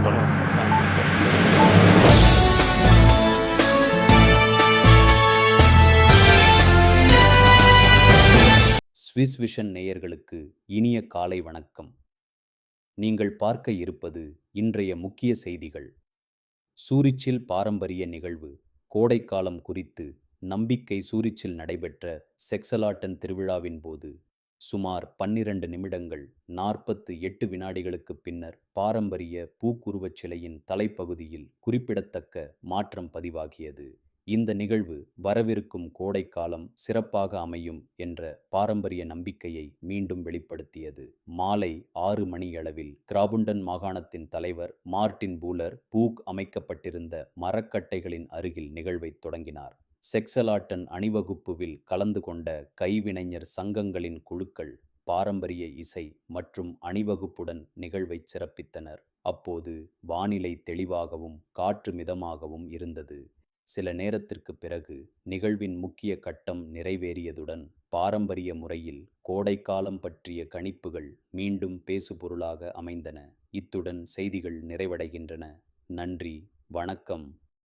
சொல்லுங்க. Swiss vision நேயர்களுக்கு இனிய காலை வணக்கம். நீங்கள் பார்க்க இருப்பது இன்றைய முக்கிய செய்திகள். சூரிச்சில் பாரம்பரிய நிகழ்வு. கோடைக்காலம் குறித்து நம்பிக்கை. சூரிச்சில் நடைபெற்ற செக்சலாட்டன் திருவிழாவின் போது சுமார் 12 நிமிடங்கள் 48 வினாடிகளுக்குப் பின்னர் பாரம்பரிய பூக்குருவச் சிலையின் தலைப்பகுதியில் குறிப்பிடத்தக்க மாற்றம் பதிவாகியது. இந்த நிகழ்வு வரவிருக்கும் கோடைக்காலம் சிறப்பாக அமையும் என்ற பாரம்பரிய நம்பிக்கையை மீண்டும் வெளிப்படுத்தியது. மாலை 6 மணியளவில் கிராபுண்டன் மாகாணத்தின் தலைவர் மார்ட்டின் பூலர் பூக் அமைக்கப்பட்டிருந்த மரக்கட்டைகளின் அருகில் நிகழ்வைத் தொடங்கினார். செக்சலாட்டன் அணிவகுப்புவில் கலந்து கொண்ட கைவினைஞர் சங்கங்களின் குழுக்கள் பாரம்பரிய இசை மற்றும் அணிவகுப்புடன் நிகழ்வைச் சிறப்பித்தனர். அப்போது வானிலை தெளிவாகவும் காற்று மிதமாகவும் இருந்தது. சில நேரத்திற்குப் பிறகு நிகழ்வின் முக்கிய கட்டம் நிறைவேறியதுடன் பாரம்பரிய முறையில் கோடைக்காலம் பற்றிய கணிப்புகள் மீண்டும் பேசுபொருளாக அமைந்தன. இத்துடன் செய்திகள் நிறைவடைகின்றன. நன்றி, வணக்கம்.